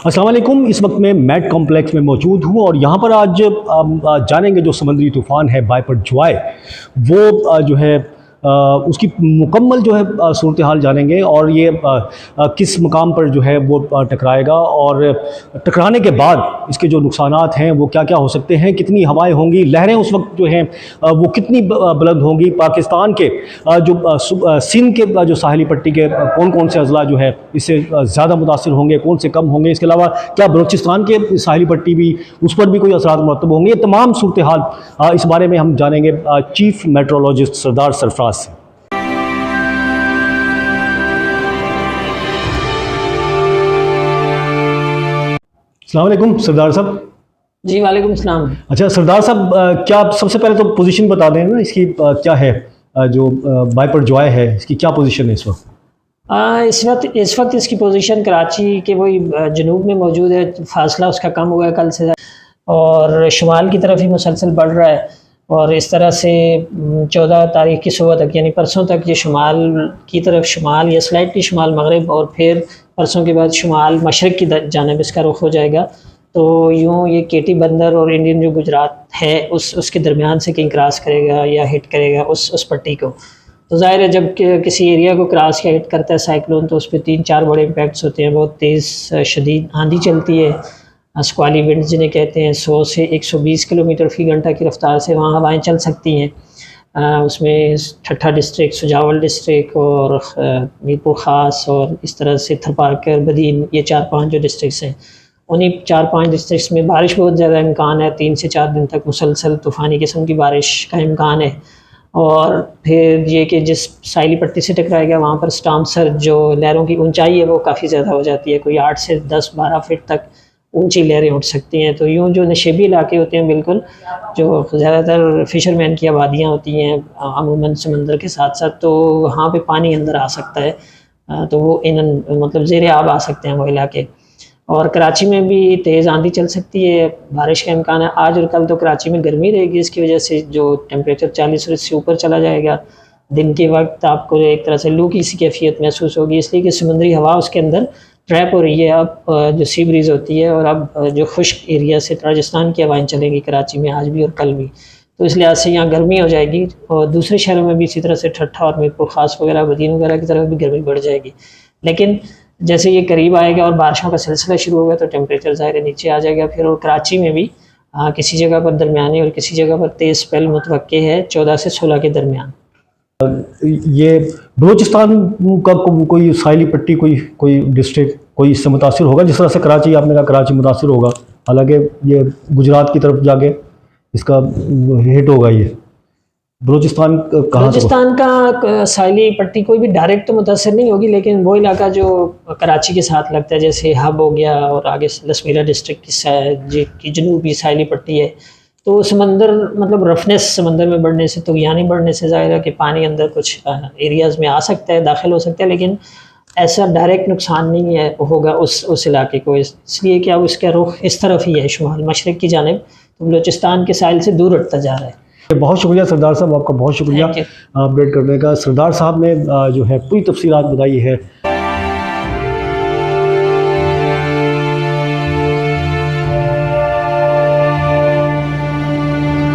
अस्सलाम वालेकुम। इस वक्त मैं मैट कॉम्प्लेक्स में मौजूद हूँ और यहाँ पर आज जानेंगे जो समुद्री तूफ़ान है बाइपर ज्वाय वो जो है उसकी मुकम्मल जो है सूरत हाल जानेंगे और ये किस मकाम पर जो है वो टकराएगा और टकराने के बाद इसके जो नुकसानात हैं वो क्या क्या हो सकते हैं, कितनी हवाएं होंगी, लहरें उस वक्त जो हैं वो कितनी बुलंद होंगी, पाकिस्तान के जो सिंध के जो साहिली पट्टी के कौन कौन से अजला जो है इससे ज़्यादा मुतासर होंगे, कौन से कम होंगे, इसके अलावा क्या बलूचिस्तान के साहिली पट्टी भी उस पर भी कोई असरात मुरतब होंगे, ये तमाम सूरत हाल इस बारे में हम जानेंगे चीफ मेट्रोलॉजिस्ट सरदार सरफराज। अस्सलाम वालेकुम सरदार साहब। जी वालेकुम सलाम। अच्छा सरदार साहब, क्या आप सबसे पहले तो पोजीशन बता दें ना इसकी, क्या है जो बाइपर ज्वाय है इसकी क्या पोजीशन है इस वक्त? इस वक्त इसकी पोजीशन कराची के वही जनूब में मौजूद है। फासला उसका कम हुआ है कल से और शुमाल की तरफ ही मुसलसल बढ़ रहा है और इस तरह से 14 तारीख की सुबह तक यानी परसों तक ये शुमाल की तरफ शुमाल या स्लाइटली शुमाल मगरिब और फिर परसों के बाद शुमाल मशरक़ की जानिब इसका रुख हो जाएगा। तो यूँ ये केटी बंदर और इंडियन जो गुजरात है उसके दरमियान से कहीं क्रॉस करेगा या हिट करेगा उस पट्टी को। तो ज़ाहिर है जब किसी एरिया को क्रॉस या हिट करता है साइक्लोन तो उस पर 3-4 बड़े इम्पैक्ट्स होते हैं। बहुत तेज़ शदीद आंधी चलती है, स्क्वाली विंड जिन्हें कहते हैं, 100 से 120 किलोमीटर फ़ी घंटा की रफ़्तार से वहाँ हवाएं चल सकती हैं। उसमें ठट्ठा डिस्ट्रिक्ट, सुजावल डिस्ट्रिक्ट और मीरपुर ख़ास और इस तरह से थरपारकर, बदीन, ये 4-5 जो डिस्ट्रिक्स हैं उन्हीं 4-5 डिस्ट्रिक्स में बारिश बहुत ज़्यादा इम्कान है। 3 से 4 दिन तक मुसलसल तूफ़ानी किस्म की बारिश का इम्कान है। और फिर ये कि जिस साहिली पट्टी से टकराएगा वहाँ पर स्टॉर्म सर्ज जो लहरों की ऊंचाई है वो काफ़ी ज़्यादा हो जाती है, कोई 8 से 10-12 फीट तक ऊंची लहरें उठ सकती हैं। तो यूँ जो नशेबी इलाके होते हैं बिल्कुल जो ज़्यादातर फ़िशरमैन की आबादियाँ होती हैं अमूमन समंदर के साथ साथ, तो वहाँ पे पानी अंदर आ सकता है। तो वो मतलब ज़ेर आब आ सकते हैं वो इलाके। और कराची में भी तेज़ आंधी चल सकती है, बारिश का इम्कान है। आज और कल तो कराची में गर्मी रहेगी, इसकी वजह से जो टेम्परेचर 40 से ऊपर चला जाएगा। दिन के वक्त आपको एक तरह से लू की सी कैफियत महसूस होगी, इसलिए कि समुद्री हवा उसके अंदर ट्रैप हो रही है अब जो सी ब्रीज़ होती है। और अब जो खुश्क एरिया से राजस्थान की हवाएं चलेंगी कराची में आज भी और कल भी, तो इस लिहाज से यहाँ गर्मी हो जाएगी। और दूसरे शहरों में भी इसी तरह से ठट्ठा और मीरपुर ख़ास वगैरह, बदीन वगैरह की तरफ भी गर्मी बढ़ जाएगी। लेकिन जैसे ये करीब आएगा और बारिशों का सिलसिला शुरू होगा तो टेम्परेचर ज़ाहिर नीचे आ जाएगा फिर। और कराची में भी किसी जगह पर दरमियानी और किसी जगह पर तेज़ स्पेल मुतवक्के है 14 से 16 के दरमियान। ये बलूचिस्तान का कोई साहिली पट्टी, कोई डिस्ट्रिक्ट कोई इससे मुतासिर होगा? जिस तरह से कराची, आपने कहा कराची मुतासिर होगा, हालांकि ये गुजरात की तरफ जाके इसका हिट होगा। ये बलूचिस्तान का साहिली पट्टी कोई भी डायरेक्ट तो मुतासर नहीं होगी, लेकिन वो इलाका जो कराची के साथ लगता है जैसे हब हो गया और आगे लसमीरा डिस्ट्रिक्ट की जनूबी साहिली पट्टी है, तो समंदर मतलब रफनेस समंदर में बढ़ने से, तुग़यानी बढ़ने से ज़ाहिर है कि पानी अंदर कुछ एरियाज़ में आ सकता है, दाखिल हो सकता है, लेकिन ऐसा डायरेक्ट नुकसान नहीं है होगा उस इलाके को, इसलिए कि अब उसका रुख इस तरफ ही है शुमाल मशरक़ की जानिब, तो बलूचिस्तान के साहिल से दूर हटता जा रहा है। बहुत शुक्रिया सरदार साहब, आपका बहुत शुक्रिया अपडेट करने का। सरदार साहब ने जो है पूरी तफसीलात बताई है